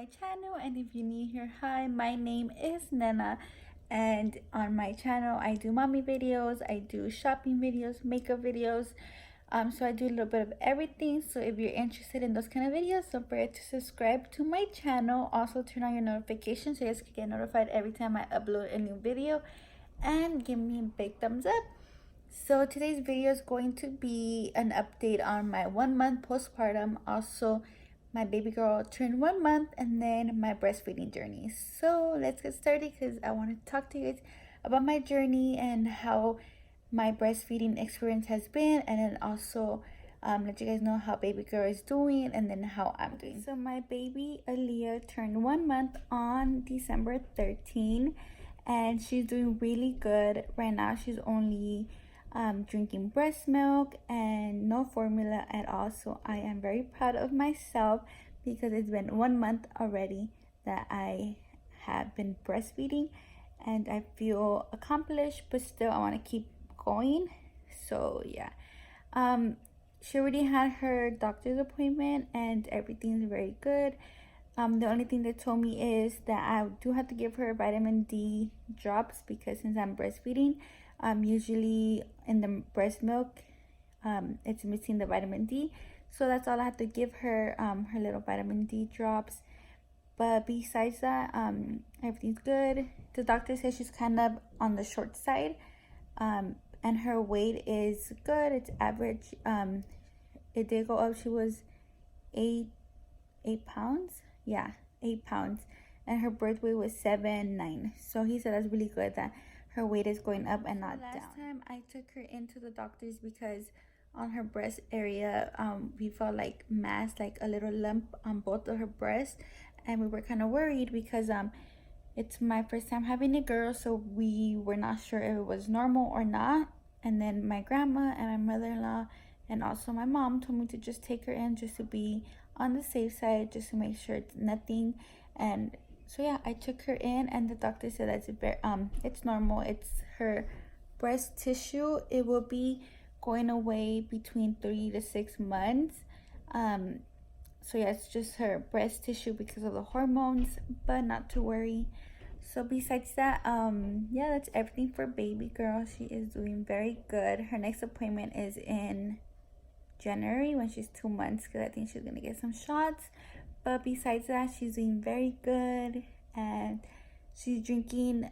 channel, and if you're new here, hi, my name is Nana, and on my channel I do mommy videos, I do shopping videos, makeup videos, so I do a little bit of everything. So if you're interested in those kind of videos, don't forget to subscribe to my channel. Also turn on your notifications so you guys can get notified every time I upload a new video, and give me a big thumbs up. So today's video is going to be an update on my 1 month postpartum, also my baby girl turned 1 month, and then my breastfeeding journey. So let's get started because I want to talk to you guys about my journey and how my breastfeeding experience has been, and then also let you guys know how baby girl is doing and then how I'm doing. So my baby Aaliyah turned 1 month on December 13, and she's doing really good right now. She's only drinking breast milk and no formula at all. So I am very proud of myself because it's been 1 month already that I have been breastfeeding, and I feel accomplished, but still I want to keep going. So yeah, she already had her doctor's appointment and everything's very good. The only thing they told me is that I do have to give her vitamin D drops because since I'm breastfeeding, usually in the breast milk, it's missing the vitamin D. So that's all I have to give her, her little vitamin D drops. But besides that, everything's good. The doctor says she's kind of on the short side, and her weight is good. It's average. It did go up. She was 8 pounds. Yeah, 8 pounds, and her birth weight was 7'9". So he said that's really good that her weight is going up and not down. Last time I took her into the doctors because on her breast area, we felt like mass, like a little lump on both of her breasts, and we were kind of worried because it's my first time having a girl, so we were not sure if it was normal or not. And then my grandma and my mother-in-law and also my mom told me to just take her in just to be on the safe side, just to make sure it's nothing. And so yeah, I took her in, and the doctor said that's it's normal. It's her breast tissue. It will be going away between 3 to 6 months. So yeah, it's just her breast tissue because of the hormones, but not to worry. So besides that, yeah, that's everything for baby girl. She is doing very good. Her next appointment is in January when she's 2 months, because I think she's gonna get some shots. But besides that, she's doing very good, and she's drinking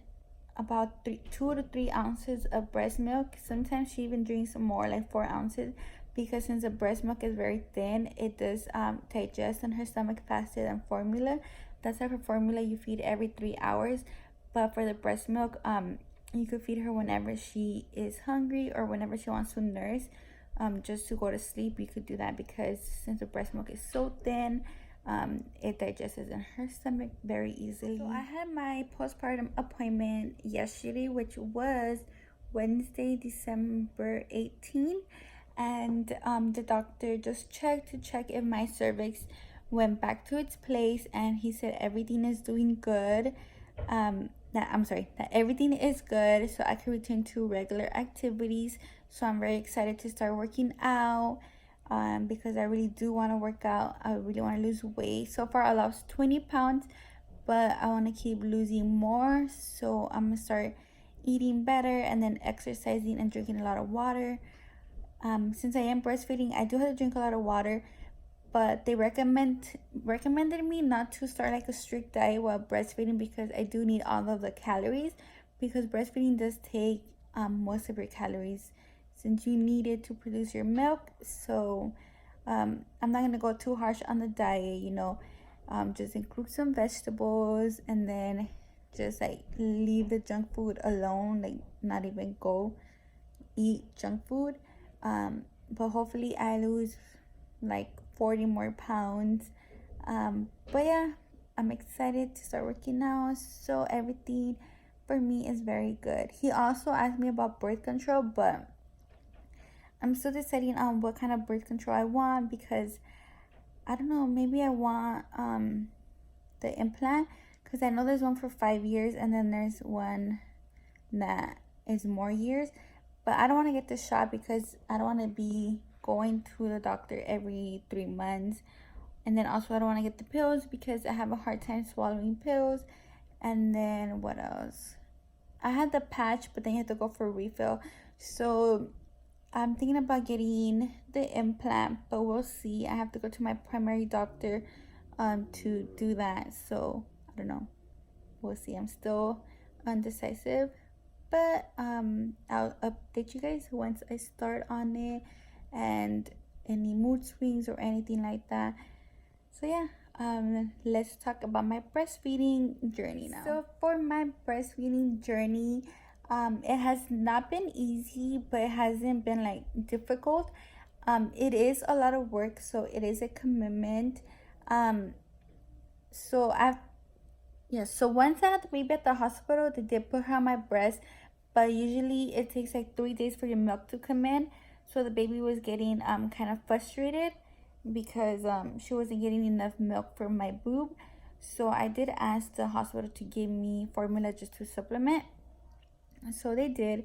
about 2 to 3 ounces of breast milk. Sometimes she even drinks more, like 4 ounces, because since the breast milk is very thin, it does digest in her stomach faster than formula. That's why for formula you feed every 3 hours, but for the breast milk, you could feed her whenever she is hungry or whenever she wants to nurse. Just to go to sleep, you could do that, because since the breast milk is so thin, it digests in her stomach very easily. So I had my postpartum appointment yesterday, which was Wednesday, December 18th, and the doctor just checked to check if my cervix went back to its place, and he said everything is doing good. That everything is good, so I can return to regular activities. So I'm very excited to start working out, because I really do want to work out. I really want to lose weight. So far I lost 20 pounds, but I want to keep losing more. So I'm going to start eating better and then exercising and drinking a lot of water. Since I am breastfeeding, I do have to drink a lot of water, but they recommended me not to start like a strict diet while breastfeeding, because I do need all of the calories, because breastfeeding does take most of your calories since you need it to produce your milk. So I'm not gonna go too harsh on the diet, just include some vegetables, and then just like leave the junk food alone, like not even go eat junk food. But hopefully I lose like 40 more pounds. But yeah, I'm excited to start working out, so everything for me is very good. He also asked me about birth control, but I'm still deciding on what kind of birth control I want, because I don't know, maybe I want the implant, because I know there's one for 5 years and then there's one that is more years. But I don't want to get the shot because I don't want to be going to the doctor every 3 months And then also I don't want to get the pills because I have a hard time swallowing pills. And then what else? I had the patch, but then you have to go for a refill. So I'm thinking about getting the implant, but we'll see. I have to go to my primary doctor to do that. So I don't know. We'll see. I'm still undecisive, but I'll update you guys once I start on it and any mood swings or anything like that. So yeah, let's talk about my breastfeeding journey now. So for my breastfeeding journey, it has not been easy, but it hasn't been like difficult. It is a lot of work, so it is a commitment. So I've so once I had the baby at the hospital, they did put her on my breast, but usually it takes like 3 days for your milk to come in. So the baby was getting kind of frustrated because she wasn't getting enough milk for my boob. So I did ask the hospital to give me formula just to supplement. So they did.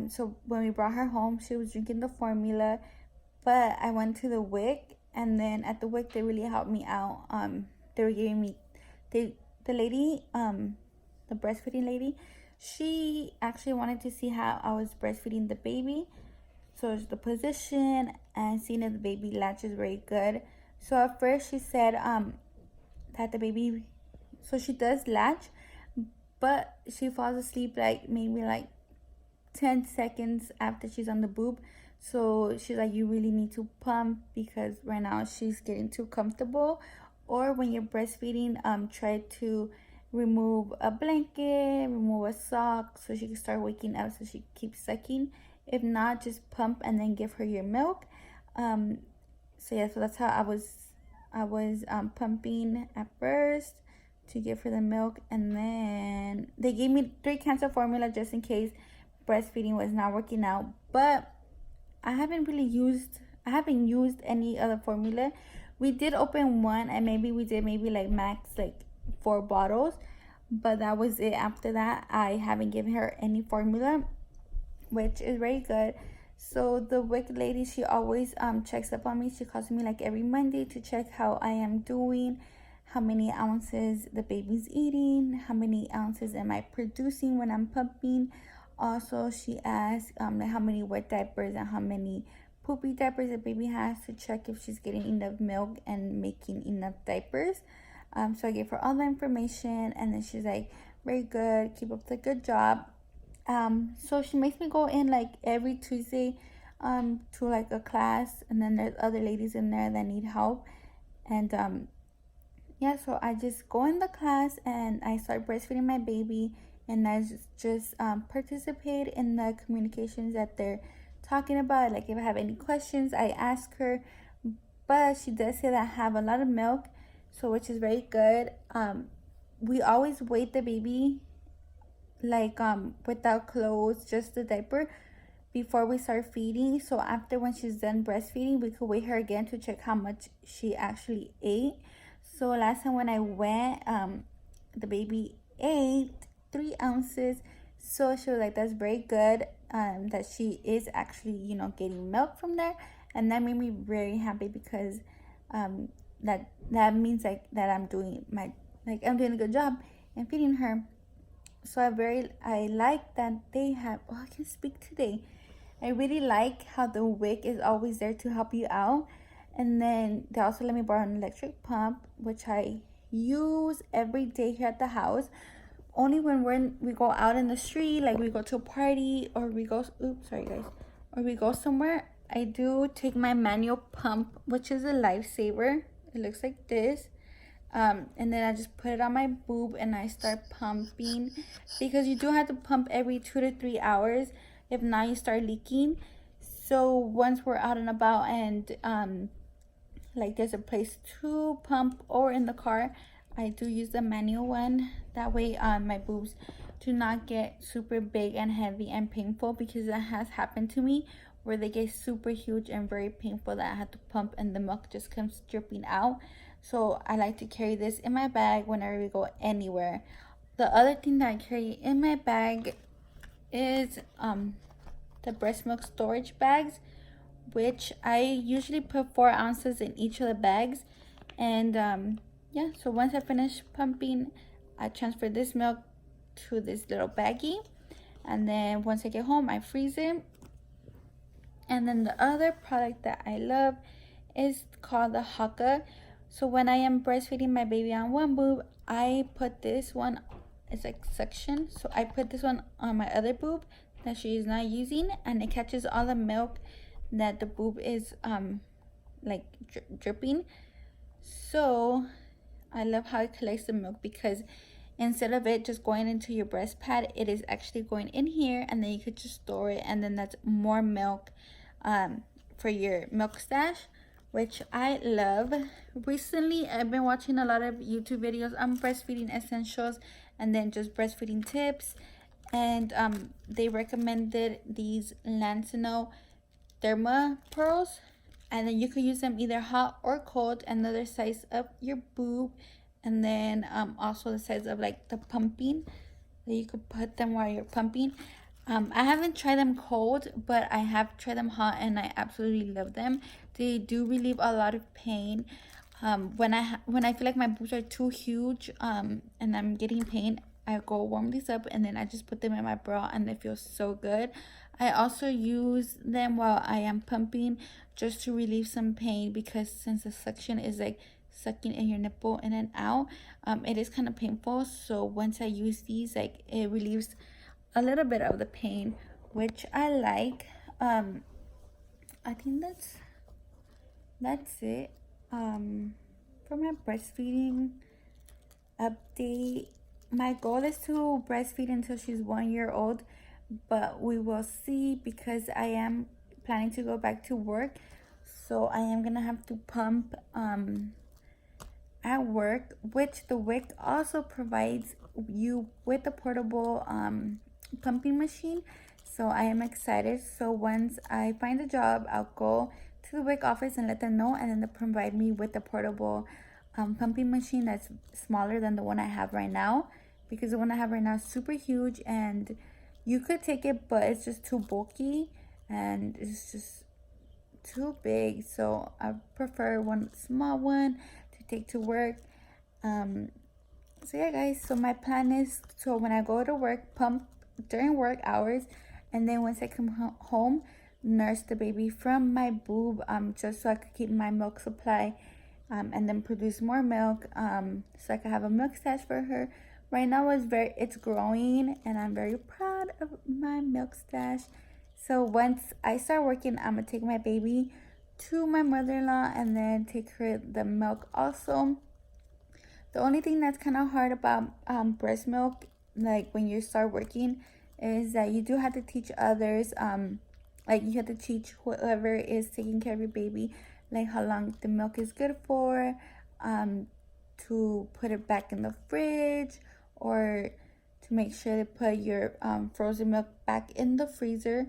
So when we brought her home, she was drinking the formula, but I went to the WIC, and then at the WIC they really helped me out. They were giving me the lady, the breastfeeding lady, she actually wanted to see how I was breastfeeding the baby. So it's the position and seeing if the baby latches very good. So at first she said that the baby, so she does latch, but she falls asleep like maybe like 10 seconds after she's on the boob. So she's like, you really need to pump because right now she's getting too comfortable. Or when you're breastfeeding, try to remove a blanket, remove a sock so she can start waking up so she keeps sucking. If not, just pump and then give her your milk. So yeah, so that's how I was pumping at first to give her the milk, and then they gave me 3 cans of formula just in case breastfeeding was not working out. But I haven't used any other formula. We did open one, and maybe we did like max like 4 bottles, but that was it. After that, I haven't given her any formula, which is very good. So the WIC lady, she always checks up on me. She calls me like every Monday to check how I am doing, how many ounces the baby's eating, how many ounces am I producing when I'm pumping. Also, she asks like how many wet diapers and how many poopy diapers the baby has to check if she's getting enough milk and making enough diapers. So I gave her all the information, and then she's like, very good, keep up the good job. So she makes me go in like every Tuesday to like a class, and then there's other ladies in there that need help. And yeah, so I just go in the class and I start breastfeeding my baby, and I just participate in the communications that they're talking about. Like if I have any questions, I ask her. But she does say that I have a lot of milk, so which is very good. We always weight the baby like without clothes, just the diaper, before we start feeding. So after, when she's done breastfeeding, we could weigh her again to check how much she actually ate. So last time when I went, the baby ate 3 ounces. So she was like, that's very good, that she is actually, you know, getting milk from there. And that made me very happy because that means like that I'm doing I'm doing a good job in feeding her. So I like that they have, I can speak today. I really like how the WIC is always there to help you out. And then they also let me borrow an electric pump, which I use every day here at the house. Only when we go out in the street, like we go to a party or we go, or we go somewhere, I do take my manual pump, which is a lifesaver. It looks like this. And then I just put it on my boob and I start pumping, because you do have to pump every 2 to 3 hours. If not, you start leaking. So once we're out and about and like there's a place to pump or in the car, I do use the manual one. That way my boobs do not get super big and heavy and painful, because that has happened to me where they get super huge and very painful that I had to pump and the milk just comes dripping out. So I like to carry this in my bag whenever we go anywhere. The other thing that I carry in my bag is the breast milk storage bags, which I usually put 4 ounces in each of the bags. And yeah, so once I finish pumping, I transfer this milk to this little baggie, and then once I get home I freeze it. And then the other product that I love is called the Haka. So when I am breastfeeding my baby on one boob, I put this one, it's like suction, so I put this one on my other boob that she is not using, and it catches all the milk that the boob is like dripping. So I love how it collects the milk, because instead of it just going into your breast pad, it is actually going in here, and then you could just store it, and then that's more milk for your milk stash, which I love. Recently I've been watching a lot of YouTube videos on breastfeeding essentials and then just breastfeeding tips, and they recommended these Lancino Therma pearls, and then you could use them either hot or cold, another size of your boob, and then also the size of like the pumping, that you could put them while you're pumping. I haven't tried them cold, but I have tried them hot, and I absolutely love them. They do relieve a lot of pain. When I feel like my boobs are too huge and I'm getting pain, I go warm these up, and then I just put them in my bra, and they feel so good. I also use them while I am pumping, just to relieve some pain, because since the suction is like sucking in your nipple in and out, it is kind of painful. So once I use these, like, it relieves a little bit of the pain, which I like. I think that's it for my breastfeeding update. My goal is to breastfeed until she's 1 year old, but we will see, because I am planning to go back to work, so I am gonna have to pump at work, which the WIC also provides you with a portable pumping machine. So I am excited. So once I find a job, I'll go to the WIC office and let them know, and then they'll provide me with a portable pumping machine that's smaller than the one I have right now, because the one I have right now is super huge, and you could take it, but it's just too bulky and it's just too big. So I prefer one small one to take to work. So yeah, guys, so my plan is, so when I go to work, pump during work hours, and then once I come home, nurse the baby from my boob, just so I could keep my milk supply, and then produce more milk, so I could have a milk stash for her. Right now it's growing, and I'm very proud of my milk stash. So once I start working, I'm gonna take my baby to my mother-in-law, and then take her the milk also. The only thing that's kind of hard about breast milk, like when you start working, is that you do have to teach others, like you have to teach whoever is taking care of your baby, like how long the milk is good for, to put it back in the fridge, or to make sure to put your frozen milk back in the freezer.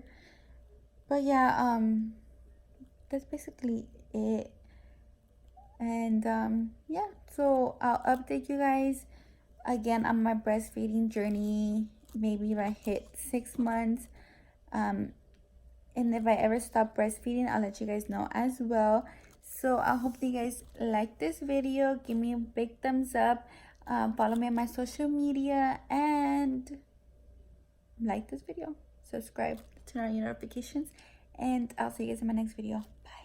But yeah, that's basically it. And yeah, so I'll update you guys again on my breastfeeding journey, maybe if I hit 6 months, and if I ever stop breastfeeding, I'll let you guys know as well. So I hope that you guys like this video. Give me a big thumbs up, follow me on my social media, and like this video, subscribe, turn on your notifications, and I'll see you guys in my next video. Bye.